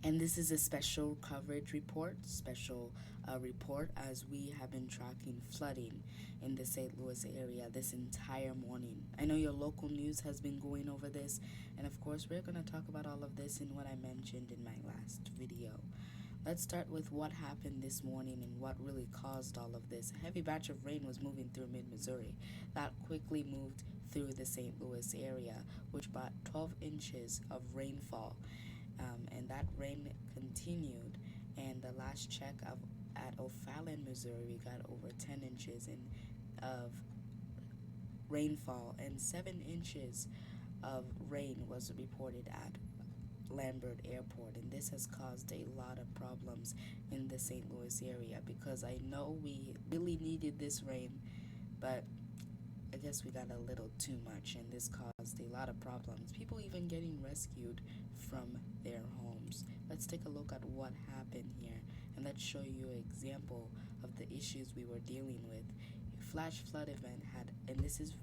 And this is a special coverage report, special report, as we have been tracking flooding in the St. Louis area this entire morning. I know your local news has been going over this, and of course, we're going to talk about all of this in what I mentioned in my last video. Let's start with what happened this morning and what really caused all of this. A heavy batch of rain was moving through mid Missouri. That quickly moved through the St. Louis area, which brought 12 inches of rainfall. And that rain continued. And the last check at O'Fallon, Missouri, we got over 10 inches of rainfall, and 7 inches of rain was reported at Lambert Airport, and this has caused a lot of problems in the St. Louis area because I know we really needed this rain, but I guess we got a little too much, and this caused a lot of problems. People even getting rescued from their homes. Let's take a look at what happened here, and let's show you an example of the issues we were dealing with. A flash flood event had, and this is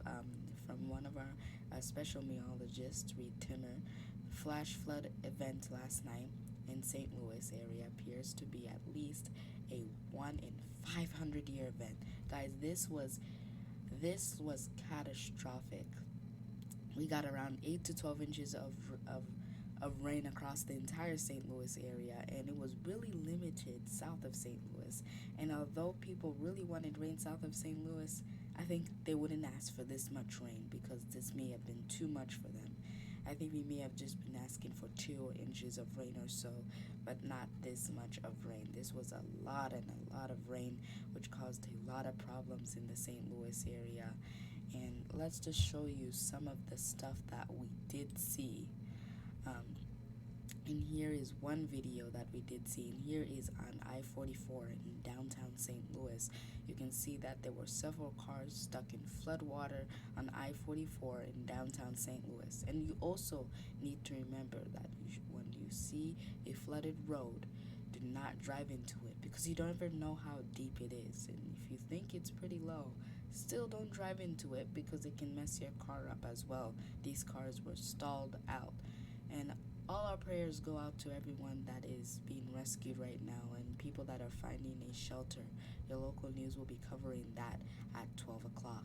from one of our special meteorologists, Reed Timmer. Flash flood event last night in St. Louis area appears to be at least a 1 in 500 year event. Guys, this was catastrophic. We got around 8 to 12 inches of rain across the entire St. Louis area, and it was really limited south of St. Louis. And although people really wanted rain south of St. Louis, I think they wouldn't ask for this much rain because this may have been too much for them. I think we may have just been asking for 2 inches of rain or so, but not this much of rain. This was a lot and a lot of rain, which caused a lot of problems in the St. Louis area. And let's just show you some of the stuff that we did see. Um, and here is one video that we did see, and here is on I-44 in downtown St. Louis. You can see that there were several cars stuck in flood water on I-44 in downtown St. Louis. And you also need to remember that when you see a flooded road, do not drive into it because you don't ever know how deep it is. And if you think it's pretty low, still don't drive into it because it can mess your car up as well. These cars were stalled out. And all our prayers go out to everyone that is being rescued right now and people that are finding a shelter. Your local news will be covering that at 12 o'clock.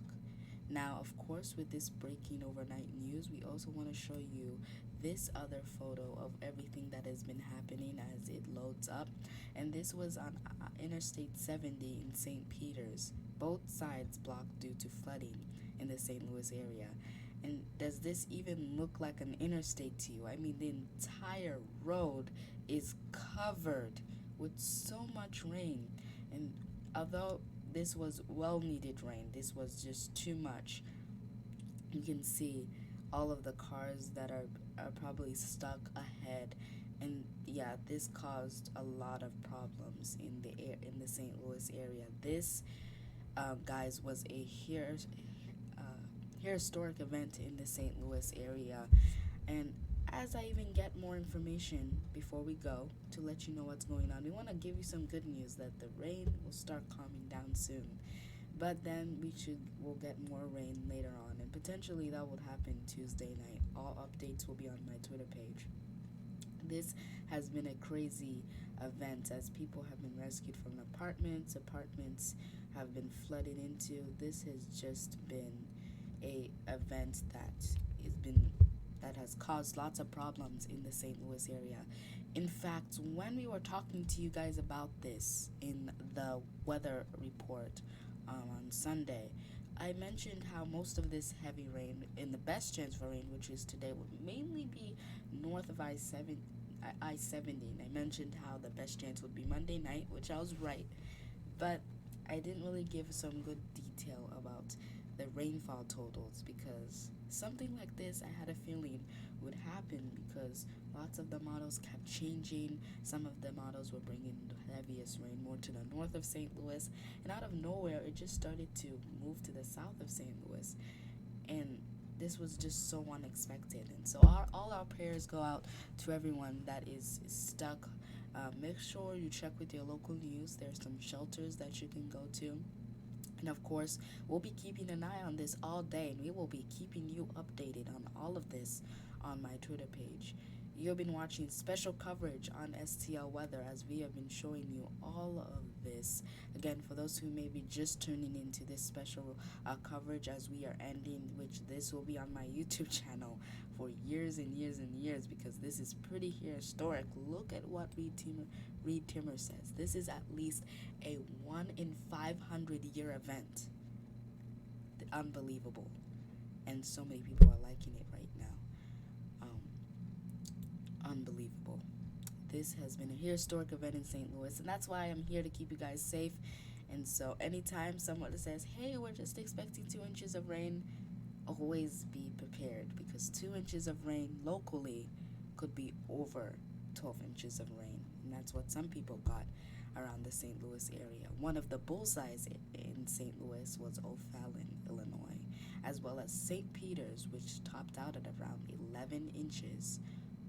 Now, of course, with this breaking overnight news, we also want to show you this other photo of everything that has been happening as it loads up. And this was on Interstate 70 in St. Peters. Both sides blocked due to flooding in the St. Louis area. And does this even look like an interstate to you? I mean, the entire road is covered with so much rain. And although this was well needed rain, this was just too much. You can see all of the cars that are probably stuck ahead. And yeah, this caused a lot of problems in the St. Louis area. This, guys, was a historic event in the St. Louis area. And as I even get more information before we go to let you know what's going on, we want to give you some good news that the rain will start calming down soon. But then we'll get more rain later on, and potentially that will happen Tuesday night. All updates will be on my Twitter page. This has been a crazy event as people have been rescued from apartments have been flooded into. This has just been a event that has caused lots of problems in the St. Louis area. In fact, when we were talking to you guys about this in the weather report on Sunday, I mentioned how most of this heavy rain, and the best chance for rain, which is today, would mainly be north of I-70. And I mentioned how the best chance would be Monday night, which I was right. But I didn't really give some good detail about the rainfall totals because something like this I had a feeling would happen because lots of the models kept changing. Some of the models were bringing the heaviest rain more to the north of St. Louis, and out of nowhere it just started to move to the south of St. Louis. And this was just so unexpected. And so all our prayers go out to everyone that is stuck. Make sure you check with your local news. There's some shelters that you can go to. And of course, we'll be keeping an eye on this all day, and we will be keeping you updated on all of this on my Twitter page. You've been watching special coverage on STL Weather as we have been showing you all of this. Again, for those who may be just tuning into this special coverage as we are ending, which this will be on my YouTube channel for years and years and years because this is pretty historic. Look at what Reed Timmer says. This is at least a 1 in 500 year event. Unbelievable. And so many people are liking it right now. Unbelievable. This has been a historic event in St. Louis, and that's why I'm here to keep you guys safe. And so, anytime someone says, "Hey, we're just expecting 2 inches of rain," always be prepared because 2 inches of rain locally could be over 12 inches of rain, and that's what some people got around the St. Louis area. One of the bullseyes in St. Louis was O'Fallon, Illinois, as well as St. Peter's, which topped out at around 11 inches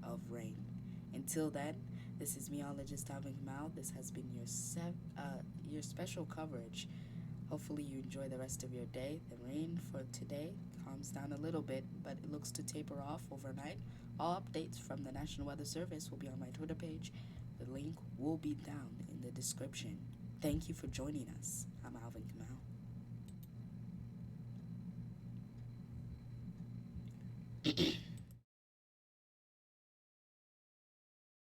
of rain. Until then, this is meteorologist Alvin Kamau. This has been your special coverage. Hopefully you enjoy the rest of your day. The rain for today calms down a little bit, but it looks to taper off overnight. All updates from the National Weather Service will be on my Twitter page. The link will be down in the description. Thank you for joining us. I'm Alvin Kamau.